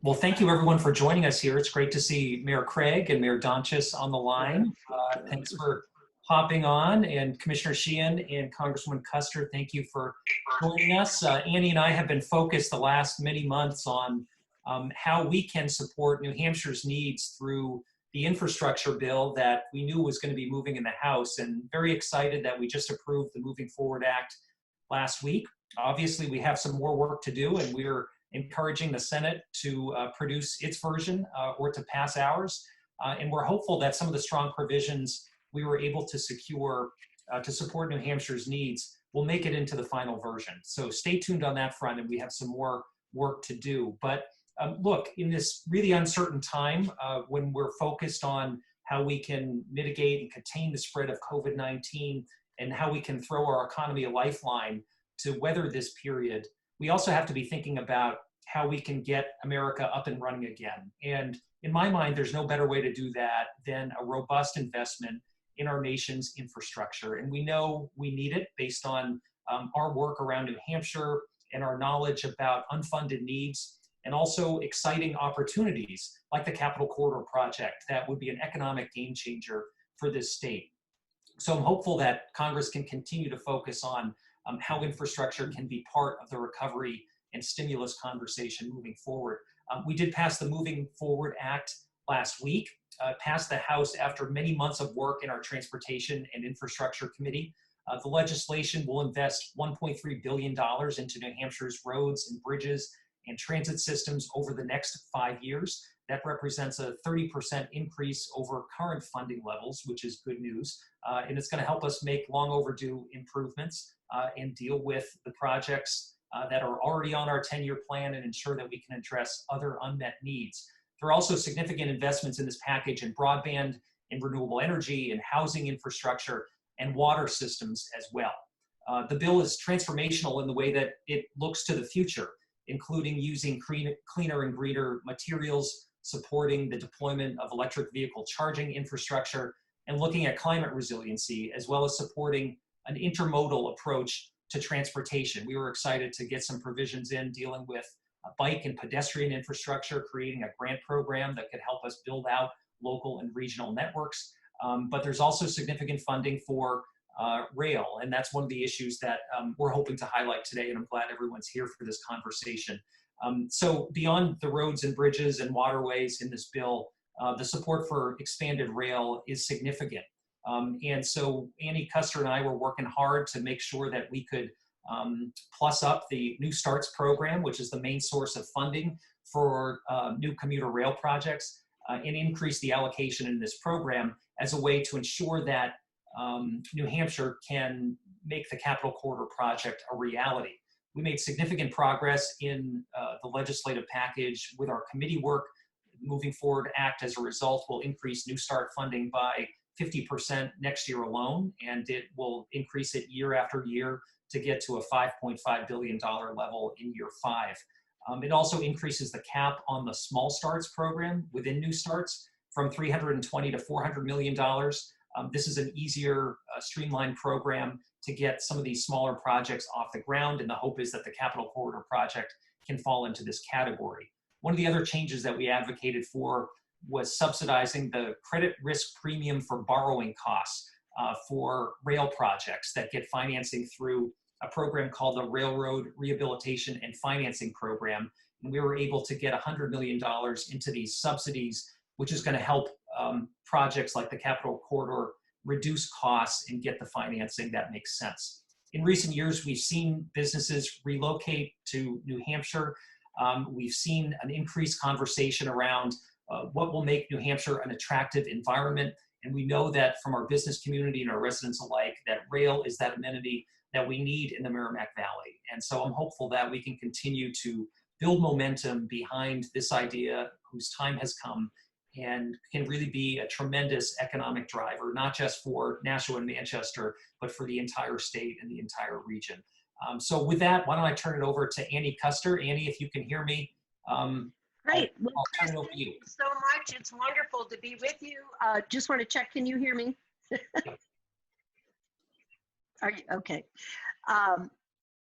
Well, thank you everyone for joining us here. It's great to see Mayor Craig and Mayor Donchis on the line. Thanks for hopping on, and Commissioner Sheehan and Congresswoman Kuster, thank you for joining us. Annie and I have been focused the last many months on how we can support New Hampshire's needs through the infrastructure bill that we knew was going to be moving in the House, and very excited that we just approved the Moving Forward Act last week. Obviously, we have some more work to do, and we're encouraging the Senate to produce its version or to pass ours. And we're hopeful that some of the strong provisions we were able to secure to support New Hampshire's needs will make it into the final version. So stay tuned on that front, and we have some more work to do. But look, in this really uncertain time, when we're focused on how we can mitigate and contain the spread of COVID-19 and how we can throw our economy a lifeline to weather this period, we also have to be thinking about how we can get America up and running again. And in my mind, there's no better way to do that than a robust investment in our nation's infrastructure. And we know we need it based on our work around New Hampshire and our knowledge about unfunded needs and also exciting opportunities like the Capital Corridor project that would be an economic game changer for this state. So I'm hopeful that Congress can continue to focus on how infrastructure can be part of the recovery and stimulus conversation moving forward. We did pass the Moving Forward Act last week, passed the House after many months of work in our Transportation and Infrastructure Committee. The legislation will invest $1.3 billion into New Hampshire's roads and bridges and transit systems over the next 5 years. That represents a 30% increase over current funding levels, which is good news. And it's going to help us make long overdue improvements and deal with the projects that are already on our 10-year plan and ensure that we can address other unmet needs. There are also significant investments in this package in broadband, in renewable energy, in housing infrastructure, and water systems as well. The bill is transformational in the way that it looks to the future, including using cleaner and greener materials, supporting the deployment of electric vehicle charging infrastructure, and looking at climate resiliency, as well as supporting an intermodal approach to transportation. We were excited to get some provisions in dealing with bike and pedestrian infrastructure, creating a grant program that could help us build out local and regional networks. But there's also significant funding for rail, and that's one of the issues that we're hoping to highlight today, and I'm glad everyone's here for this conversation. So beyond the roads and bridges and waterways in this bill, the support for expanded rail is significant. And so Annie, Kuster, and I were working hard to make sure that we could plus up the New Starts program, which is the main source of funding for new commuter rail projects, and increase the allocation in this program as a way to ensure that New Hampshire can make the Capital Corridor project a reality. We made significant progress in the legislative package with our committee work. Moving Forward Act, as a result, will increase New Start funding by 50% next year alone, and it will increase it year after year to get to a $5.5 billion level in year 5. It also increases the cap on the Small Starts program within New Starts from $320 to $400 million. This is an easier, streamlined program to get some of these smaller projects off the ground, and the hope is that the Capital Corridor project can fall into this category. One of the other changes that we advocated for was subsidizing the credit risk premium for borrowing costs for rail projects that get financing through a program called the Railroad Rehabilitation and Financing Program. And we were able to get $100 million into these subsidies, which is going to help projects like the Capital Corridor reduce costs and get the financing that makes sense. In recent years, we've seen businesses relocate to New Hampshire. We've seen an increased conversation around what will make New Hampshire an attractive environment. And we know that from our business community and our residents alike, that rail is that amenity that we need in the Merrimack Valley. And so I'm hopeful that we can continue to build momentum behind this idea whose time has come and can really be a tremendous economic driver, not just for Nashua and Manchester, but for the entire state and the entire region. So with that, why don't I turn it over to Annie Kuster. Annie, if you can hear me. Great. Well, I'll Chris, turn it over to thank you. you so much. It's wonderful to be with you. Just want to check, can you hear me? Are you okay?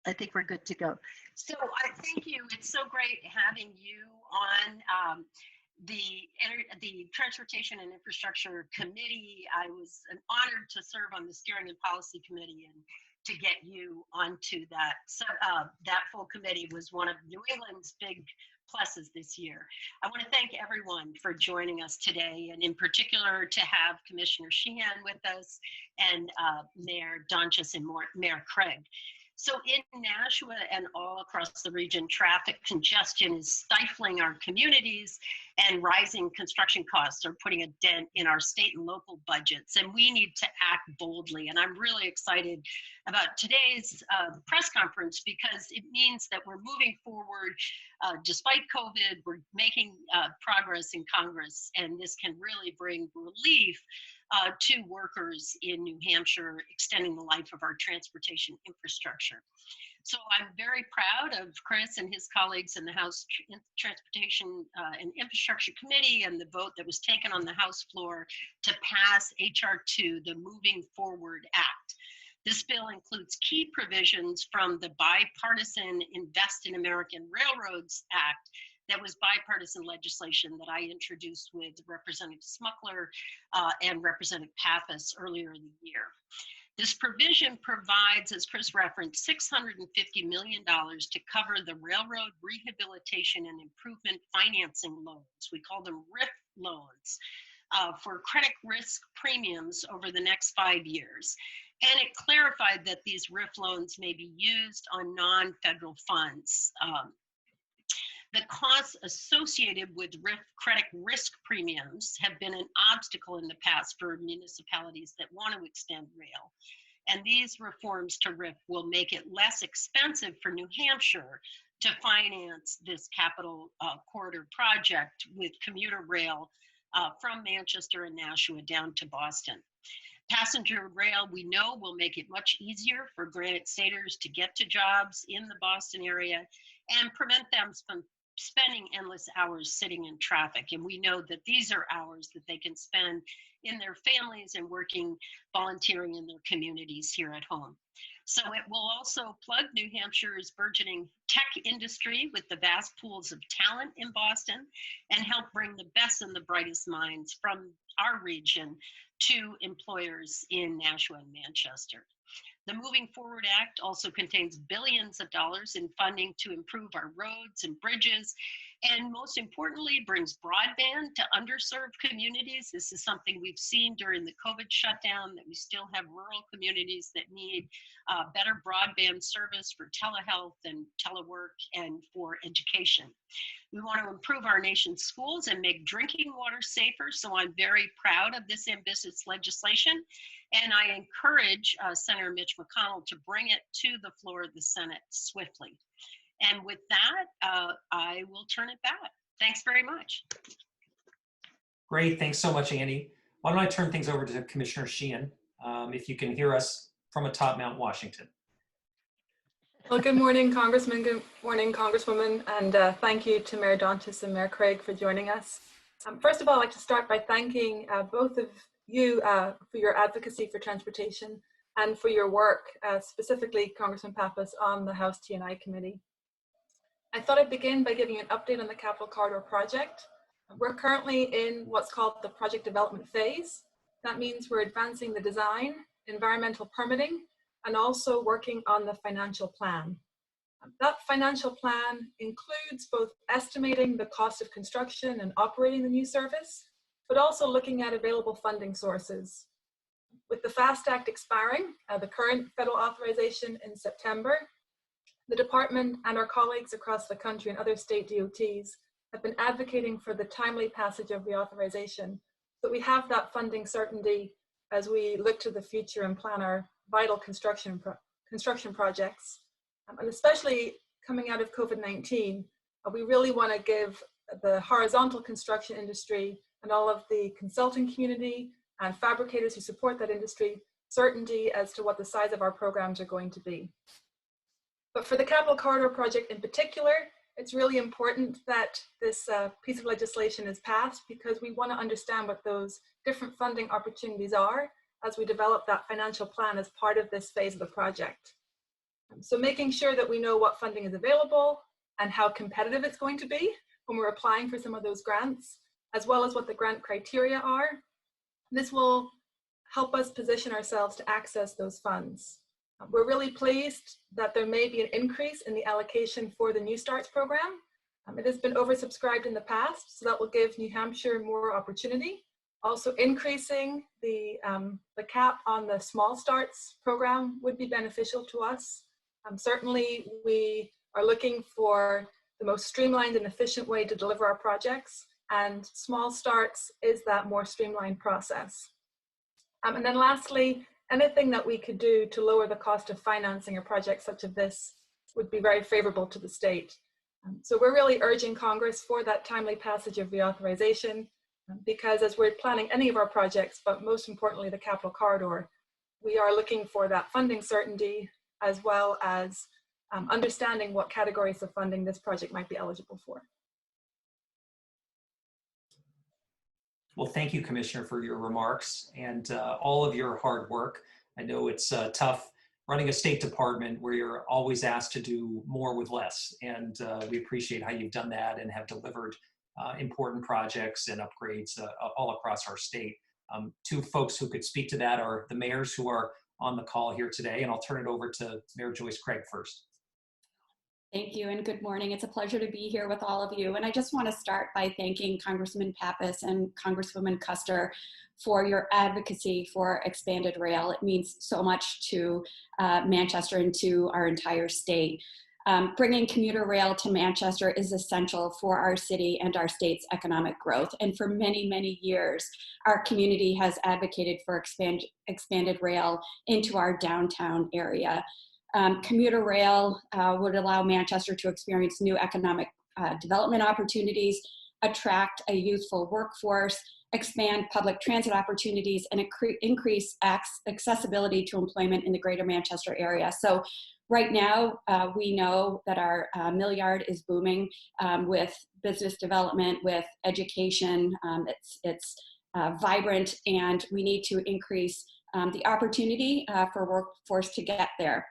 I think we're good to go. So I thank you. It's so great having you on the Transportation and Infrastructure Committee. I was honored to serve on the Steering and Policy Committee, and to get you onto that. So that full committee was one of New England's big pluses this year. I want to thank everyone for joining us today, and in particular to have Commissioner Sheehan with us and Mayor Donchis and Mayor Craig. So in Nashua and all across the region, traffic congestion is stifling our communities, and rising construction costs are putting a dent in our state and local budgets, and we need to act boldly. And I'm really excited about today's press conference, because it means that we're moving forward despite COVID. We're making progress in Congress, and this can really bring relief to workers in New Hampshire, extending the life of our transportation infrastructure. So I'm very proud of Chris and his colleagues in the House Transportation and Infrastructure Committee, and the vote that was taken on the House floor to pass H.R. 2, the Moving Forward Act. This bill includes key provisions from the bipartisan Invest in American Railroads Act that was bipartisan legislation that I introduced with Representative Smuckler and Representative Pappas earlier in the year. This provision provides, as Chris referenced, $650 million to cover the railroad rehabilitation and improvement financing loans. We call them RIF loans for credit risk premiums over the next 5 years. And it clarified that these RIF loans may be used on non-federal funds. The costs associated with RIF credit risk premiums have been an obstacle in the past for municipalities that want to extend rail. And these reforms to RIF will make it less expensive for New Hampshire to finance this capital corridor project with commuter rail from Manchester and Nashua down to Boston. Passenger rail, we know, will make it much easier for Granite Staters to get to jobs in the Boston area and prevent them from spending endless hours sitting in traffic. And we know that these are hours that they can spend in their families and working, volunteering in their communities here at home. So it will also plug New Hampshire's burgeoning tech industry with the vast pools of talent in Boston, and help bring the best and the brightest minds from our region to employers in Nashua and Manchester. The Moving Forward Act also contains billions of dollars in funding to improve our roads and bridges, and most importantly, brings broadband to underserved communities. This is something we've seen during the COVID shutdown, that we still have rural communities that need better broadband service for telehealth and telework and for education. We want to improve our nation's schools and make drinking water safer, so I'm very proud of this ambitious legislation. And I encourage Senator Mitch McConnell to bring it to the floor of the Senate swiftly. And with that, I will turn it back. Thanks very much. Great, thanks so much, Annie. Why don't I turn things over to Commissioner Sheehan, if you can hear us from atop Mount Washington. Well, good morning, Congressman. Good morning, Congresswoman. And thank you to Mayor Donchis and Mayor Craig for joining us. First of all, I'd like to start by thanking both of you for your advocacy for transportation and for your work, specifically Congressman Pappas on the House T&I Committee. I thought I'd begin by giving an update on the Capital Corridor project. We're currently in what's called the project development phase. That means we're advancing the design, environmental permitting, and also working on the financial plan. That financial plan includes both estimating the cost of construction and operating the new service, but also looking at available funding sources. With the FAST Act expiring, the current federal authorization in September, the department and our colleagues across the country and other state DOTs have been advocating for the timely passage of reauthorization, so we have that funding certainty as we look to the future and plan our vital construction projects. And especially coming out of COVID-19, we really want to give the horizontal construction industry and all of the consulting community and fabricators who support that industry certainty as to what the size of our programs are going to be. But for the Capital Corridor project in particular, it's really important that this piece of legislation is passed, because we want to understand what those different funding opportunities are as we develop that financial plan as part of this phase of the project. So making sure that we know what funding is available and how competitive it's going to be when we're applying for some of those grants, as well as what the grant criteria are. This will help us position ourselves to access those funds. We're really pleased that there may be an increase in the allocation for the New Starts program. It has been oversubscribed in the past, so that will give New Hampshire more opportunity. Also, increasing the cap on the Small Starts program would be beneficial to us. Certainly, we are looking for the most streamlined and efficient way to deliver our projects, and Small Starts is that more streamlined process. And then lastly, anything that we could do to lower the cost of financing a project such as this would be very favorable to the state. So we're really urging Congress for that timely passage of reauthorization, because as we're planning any of our projects, but most importantly the Capital Corridor, we are looking for that funding certainty, as well as understanding what categories of funding this project might be eligible for. Well, thank you, Commissioner, for your remarks and all of your hard work. I know it's tough running a state department where you're always asked to do more with less. And we appreciate how you've done that and have delivered important projects and upgrades all across our state. Two folks who could speak to that are the mayors who are on the call here today. And I'll turn it over to Mayor Joyce Craig first. Thank you and good morning. It's a pleasure to be here with all of you. And I just want to start by thanking Congressman Pappas and Congresswoman Kuster for your advocacy for expanded rail. It means so much to Manchester and to our entire state. Bringing commuter rail to Manchester is essential for our city and our state's economic growth. And for many, many years, our community has advocated for expanded rail into our downtown area. Commuter rail would allow Manchester to experience new economic development opportunities, attract a youthful workforce, expand public transit opportunities, and increase accessibility to employment in the greater Manchester area. So right now, we know that our mill yard is booming with business development, with education. It's vibrant, and we need to increase the opportunity for workforce to get there.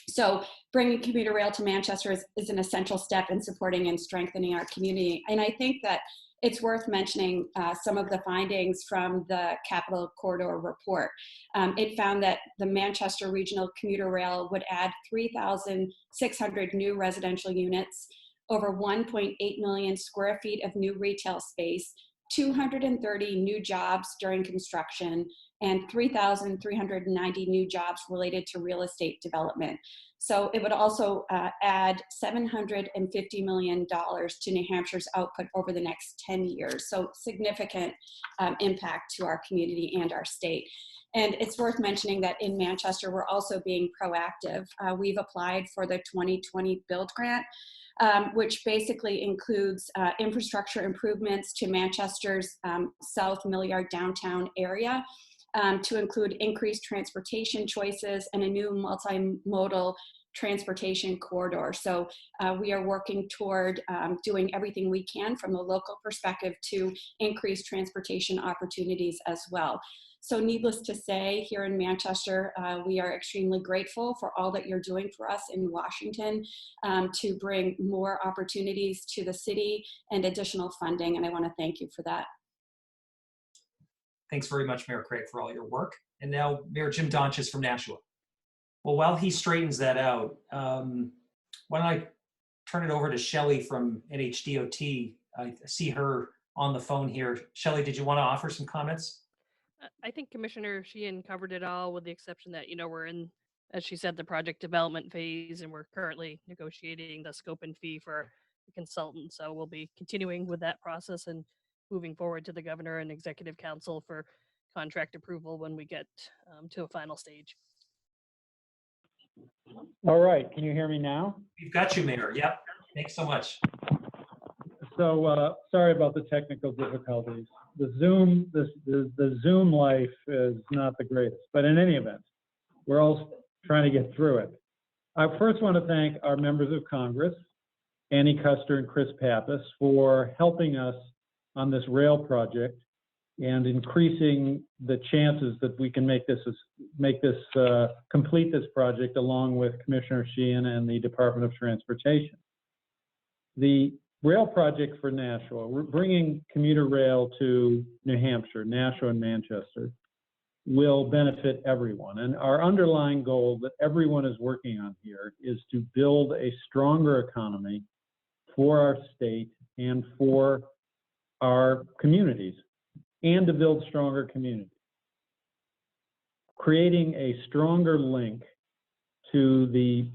So bringing commuter rail to Manchester is an essential step in supporting and strengthening our community. And I think that it's worth mentioning some of the findings from the Capital Corridor report. It found that the Manchester Regional Commuter Rail would add 3,600 new residential units, over 1.8 million square feet of new retail space, 230 new jobs during construction, and 3,390 new jobs related to real estate development. So it would also add $750 million to New Hampshire's output over the next 10 years. So significant impact to our community and our state. And it's worth mentioning that in Manchester, we're also being proactive. We've applied for the 2020 Build Grant, which basically includes infrastructure improvements to Manchester's South Mill Yard downtown area, to include increased transportation choices and a new multimodal transportation corridor. So we are working toward doing everything we can from the local perspective to increase transportation opportunities as well. So needless to say, here in Manchester, we are extremely grateful for all that you're doing for us in Washington to bring more opportunities to the city and additional funding, and I want to thank you for that. Thanks very much, Mayor Craig, for all your work. And now Mayor Jim Donches from Nashua. Well, while he straightens that out, why don't I turn it over to Shelley from NHDOT. I see her on the phone here. Shelley, did you want to offer some comments? I think Commissioner Sheehan covered it all, with the exception that, we're in, as she said, the project development phase, and we're currently negotiating the scope and fee for the consultant. So we'll be continuing with that process and moving forward to the governor and executive council for contract approval when we get to a final stage. All right, can you hear me now? We've got you, Mayor. Yep. Thanks so much. So sorry about the technical difficulties. The Zoom life is not the greatest, but in any event, we're all trying to get through it. I first want to thank our members of Congress, Annie Kuster and Chris Pappas, for helping us on this rail project. and increasing the chances that we can complete this project along with Commissioner Sheehan and the Department of Transportation. The rail project for Nashua, we're bringing commuter rail to New Hampshire, Nashua and Manchester, will benefit everyone. And our underlying goal that everyone is working on here is to build a stronger economy for our state and for our communities, and to build stronger communities. Creating a stronger link to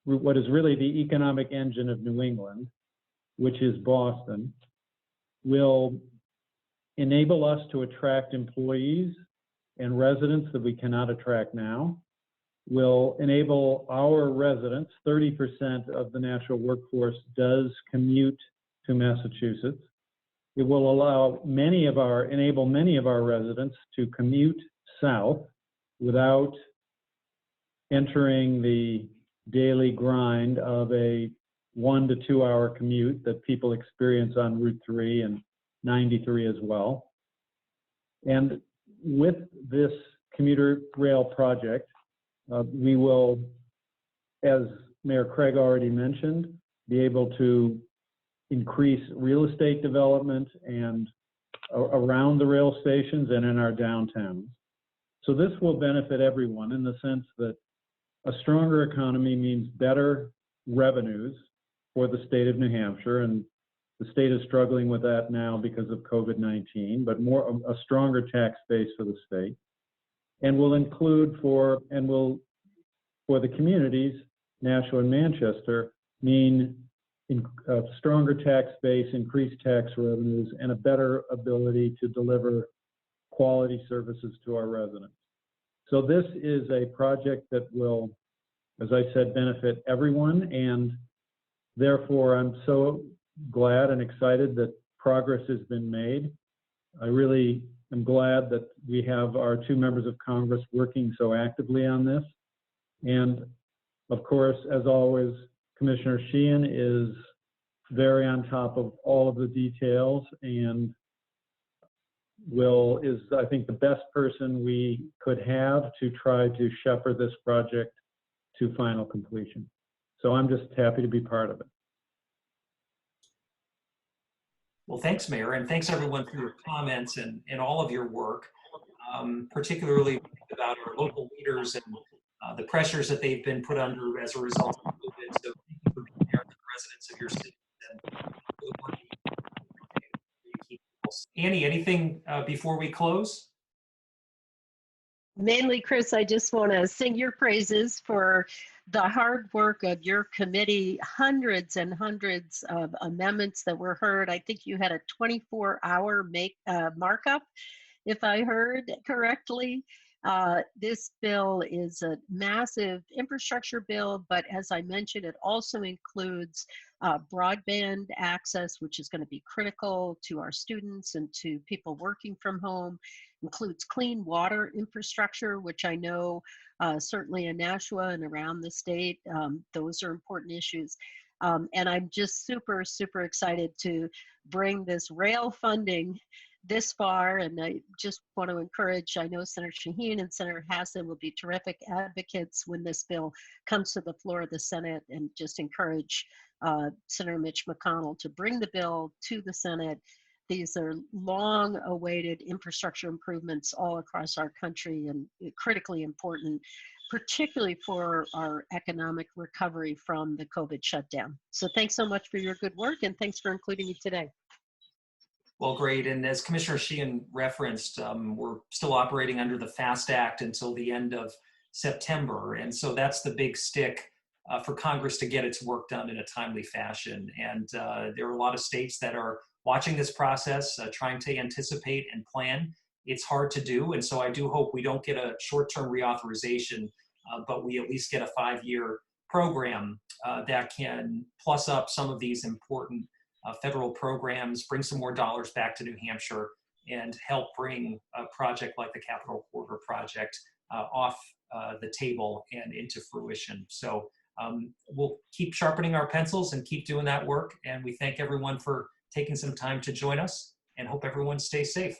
what is really the economic engine of New England, which is Boston, will enable us to attract employees and residents that we cannot attract now, will enable our residents, 30% of the national workforce does commute to Massachusetts. It will enable many of our residents to commute south without entering the daily grind of a 1 to 2 hour commute that people experience on Route 3 and 93 as well. And with this commuter rail project, we will, as Mayor Craig already mentioned, be able to increase real estate development and around the rail stations and in our downtowns. So this will benefit everyone in the sense that a stronger economy means better revenues for the state of New Hampshire, and the state is struggling with that now because of COVID-19, but a stronger tax base for the state, and will include for the communities, Nashua and Manchester, mean a stronger tax base, increased tax revenues, and a better ability to deliver quality services to our residents. So this is a project that will, as I said, benefit everyone, and therefore I'm so glad and excited that progress has been made. I really am glad that we have our 2 members of Congress working so actively on this. And of course, as always, Commissioner Sheehan is very on top of all of the details and is, I think, the best person we could have to try to shepherd this project to final completion. So I'm just happy to be part of it. Well, thanks, Mayor, and thanks everyone for your comments and all of your work, particularly about our local leaders and the pressures that they've been put under as a result of COVID. So thank you for being there, the residents of your city, and for the work you keep. Annie, anything before we close? Mainly, Chris, I just want to sing your praises for the hard work of your committee, hundreds and hundreds of amendments that were heard. I think you had a 24-hour markup, if I heard correctly. This bill is a massive infrastructure bill, but as I mentioned, it also includes broadband access, which is going to be critical to our students and to people working from home. Includes clean water infrastructure, which I know certainly in Nashua and around the state, those are important issues. And I'm just super, super excited to bring this rail funding this far, and I just want to encourage, I know Senator Shaheen and Senator Hassan will be terrific advocates when this bill comes to the floor of the Senate, and just encourage Senator Mitch McConnell to bring the bill to the Senate. These are long-awaited infrastructure improvements all across our country and critically important, particularly for our economic recovery from the COVID shutdown. So thanks so much for your good work, and thanks for including me today. Well, great. And as Commissioner Sheehan referenced, we're still operating under the FAST Act until the end of September. And so that's the big stick for Congress to get its work done in a timely fashion. And there are a lot of states that are watching this process, trying to anticipate and plan. It's hard to do. And so I do hope we don't get a short-term reauthorization, but we at least get a 5-year program that can plus up some of these important federal programs, bring some more dollars back to New Hampshire, and help bring a project like the Capital Corridor project off the table and into fruition. So we'll keep sharpening our pencils and keep doing that work. And we thank everyone for taking some time to join us, and hope everyone stays safe.